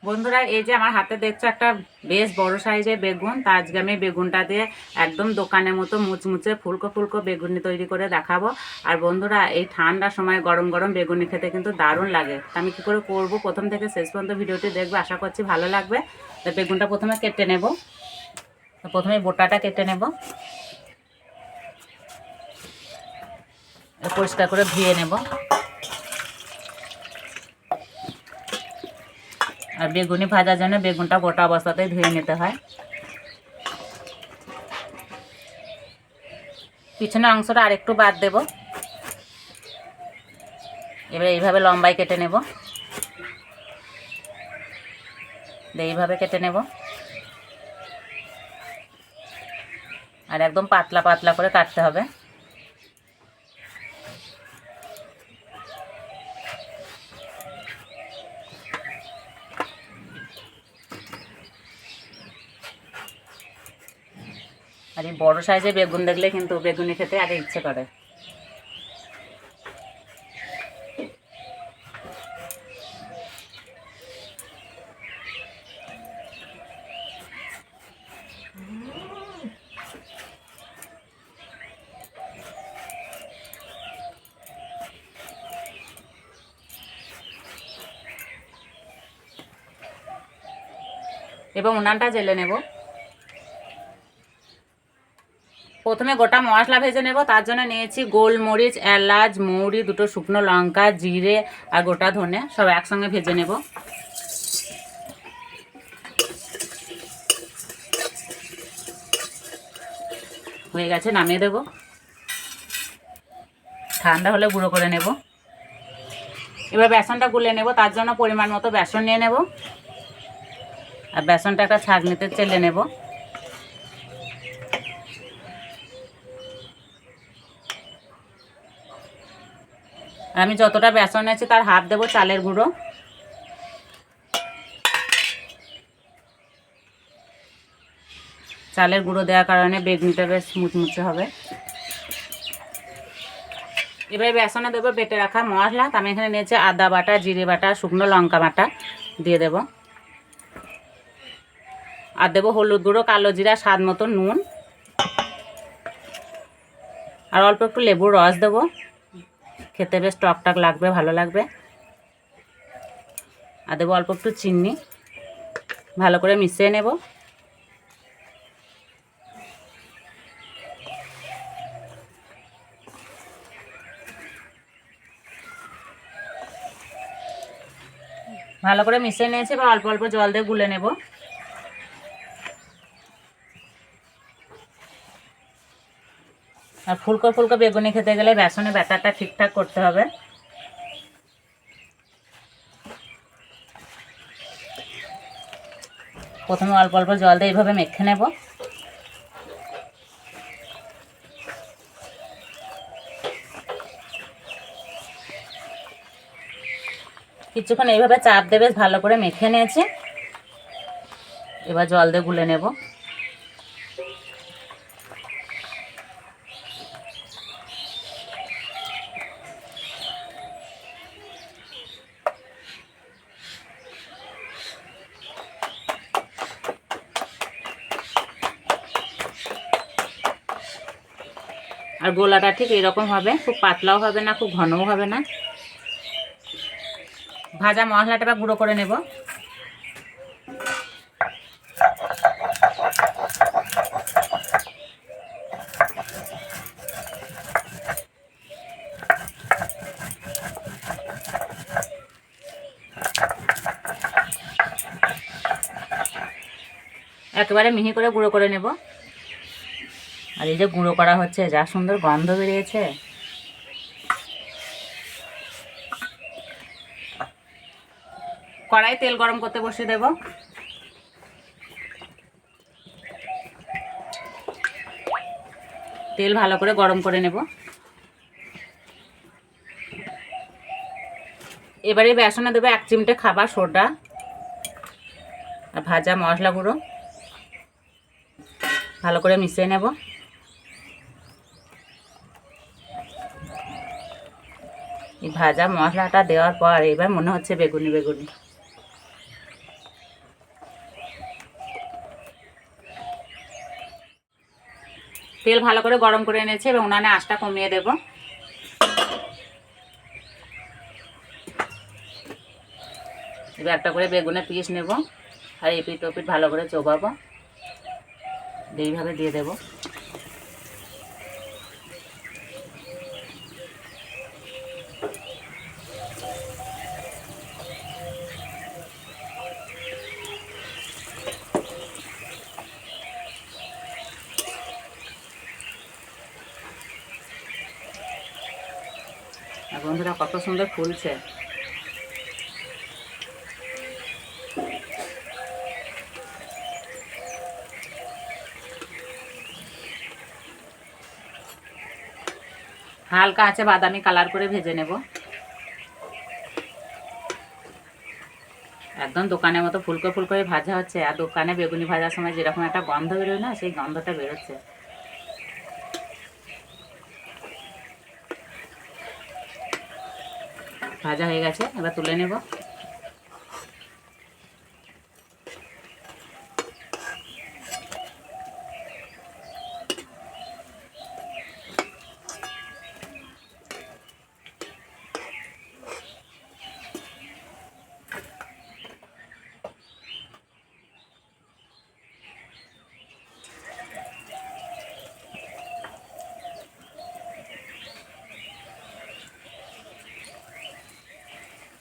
বন্ধুরা, এই যে আমার হাতে দেখছো একটা বেশ বড় সাইজের বেগুন। তা আজকে আমি বেগুনটা দিয়ে একদম দোকানের মতো মুচমুচে ফুলকো ফুলকো বেগুনি তৈরি করে দেখাবো। আর বন্ধুরা, এই ঠান্ডার সময় গরম গরম বেগুনি খেতে কিন্তু দারুণ লাগে। তা আমি কী করে করবো, প্রথম থেকে শেষ পর্যন্ত ভিডিওটি দেখবে, আশা করছি ভালো লাগবে। তো বেগুনটা প্রথমে কেটে নেব। তো প্রথমে বোটাটা কেটে নেব, পরিষ্কার করে ধুয়ে নেব। আর বেগুনি ভাজার জন্য বেগুনটা গোটা অবস্থাতেই ধুয়ে নিতে হয়। পিছনের অংশটা আরেকটু বাদ দেব। এবার এইভাবে লম্বাই কেটে নেব, এইভাবে কেটে নেব। আর একদম পাতলা পাতলা করে কাটতে হবে। আর এই বড়ো সাইজে বেগুন দেখলে কিন্তু বেগুনি খেতে আগে ইচ্ছে করে। এবং উনানটা জেলে নেব। প্রথমে গোটা মশলা ভেজে নেব। তার জন্য নিয়েছি গোলমরিচ, এলাচ, মৌরি, দুটো শুকনো লঙ্কা, জিরে আর গোটা ধনে, সব একসঙ্গে ভেজে নেব। হয়ে গেছে, নামিয়ে দেব। ঠান্ডা হলে গুঁড়ো করে নেব। এবার বেসনটা গুলে নেব। তার জন্য পরিমাণ মতো বেসন নিয়ে নেব। আর বেসনটা একটা ছাঁকনিতে চেলে নেব। আমি যতটা বেসন নিয়েছি তার হাফ দেব চালের গুঁড়ো। চালের গুঁড়ো দেওয়ার কারণে বেগুনিটা বেশ মুচমুচে হবে। এবারে বেসনে দেবো বেটে রাখা মশলা। আমি এখানে নিয়েছি আদা বাটা, জিরে বাটা, শুকনো লঙ্কা বাটা দিয়ে দেব। আর দেবো হলুদ গুঁড়ো, কালো জিরা, স্বাদ মতো নুন, আর অল্প একটু লেবুর রস দেবো। খেতে বেশ টক টক লাগবে, ভালো লাগবে। আর দেবো অল্প একটু চিনি। ভালো করে মিশিয়ে নেব। ভালো করে মিশিয়ে নিয়েছি। এবার অল্প অল্প জল দিয়ে গুলে নেব। আর ফুলকো ফুলকো বেগুনি খেতে গেলে বেসনের ব্যাটারটা ঠিকঠাক করতে হবে। প্রথমে অল্প অল্প জল দিয়ে এইভাবে মেখে নেব। কিছুক্ষণ এইভাবে চাপ দেবে, ভালো করে মেখে নিয়েছি। এবার জল দিয়ে গুলে নেব। আর গোলাটা ঠিক এরকম হবে, খুব পাতলাও হবে না, খুব ঘনও হবে না। ভাজা মশলাটা এবার গুঁড়ো করে নেব। একেবারে মিহি করে গুঁড়ো করে নেব। আর এই যে গুঁড়ো করা হচ্ছে, যা সুন্দর গন্ধ বেরিয়েছে। কড়াই তেল গরম করতে বসিয়ে দেব। তেল ভালো করে গরম করে নেব। এবারে বেসনে দেবো 1 চিমটে খাবার সোডা আর ভাজা মশলা গুঁড়ো। ভালো করে মিশিয়ে নেব। এই ভাজা মশলাটা দেওয়ার পর এবার মনে হচ্ছে বেগুনি বেগুনি। তেল ভালো করে গরম করে এনেছি এবং উনানে আঁচটা কমিয়ে দেব। এবার একটা করে বেগুনের পিস নেব আর এই পিঠ ওপিঠ ভালো করে চোবাবো, এইভাবে দিয়ে দেব। আর বন্ধুরা কত সুন্দর ফুলছে। হালকা আছে বাদামি কালার করে ভেজে নেব। একদম দোকানের মতো ফুলকো ফুলকো ভাজা হচ্ছে। আর দোকানে বেগুনি ভাজার সময় যেরকম একটা গন্ধ বেরোয় না, সেই গন্ধটা বেরোচ্ছে। ভাজা হয়ে গেছে, এবার তুলে নেব।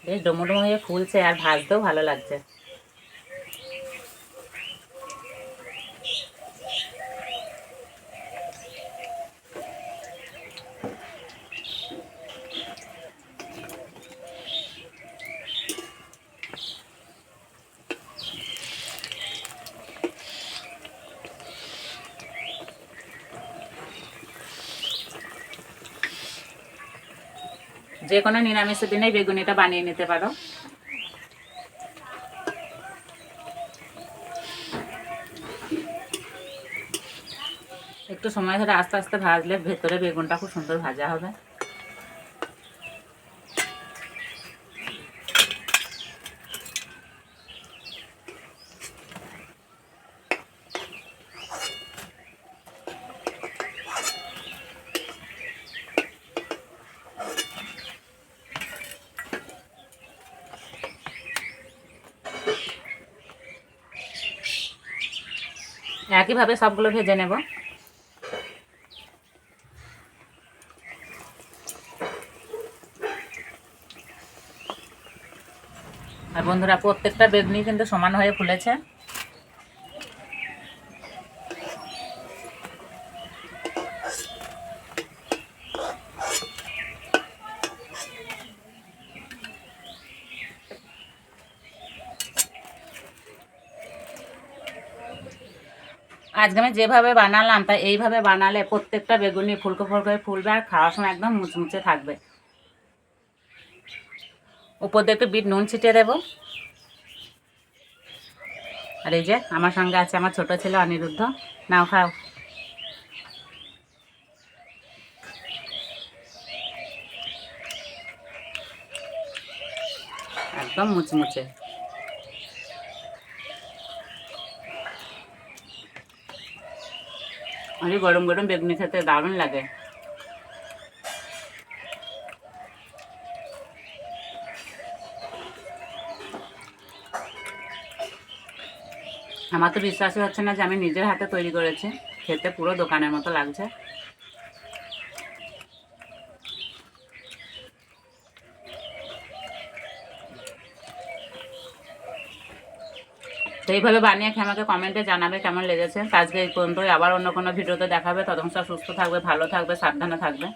বেশ ডমোডমো হয়ে ফুলছে আর ভাজতেও ভালো লাগছে। যে কোনো নিরামিষের দিনেই বেগুনিটা বানিয়ে নিতে পারো। একটু সময় ধরে আস্তে আস্তে ভাজলে ভেতরে বেগুনটা খুব সুন্দর ভাজা হবে। একইভাবে সবগুলো ভেজে নেব। আর বন্ধুরা প্রত্যেকটা বেগুনি কিন্তু সমান হয়ে ফুলেছে। আজকে আমি যেভাবে বানালাম তা এইভাবে বানালে প্রত্যেকটা বেগুনি ফুলকো ফুলকো ফুলবে আর খাওয়ার সময় একদম মুচমুচে থাকবে। উপর দিয়ে একটু বিট নুন ছিটিয়ে দেবো। আর এই যে আমার সঙ্গে আছে আমার ছোট ছেলে অনিরুদ্ধ, নাও খাও। একদম মুচমুচে। আর গরম গরম বেগুনি খেতে দারুণ লাগে। আমার তো বিশ্বাসই হচ্ছে না যে আমি নিজের হাতে তৈরি করেছি। খেতে পুরো দোকানের মতো লাগছে। তো এইভাবে বানিয়ে খেয়ে আমাকে কমেন্টে জানাবে কেমন লেগেছে। আজকে এই পর্যন্তই, আবার অন্য কোনো ভিডিওতে দেখাবে। ততক্ষণ সব সুস্থ থাকবে, ভালো থাকবে, সাবধানে থাকবে।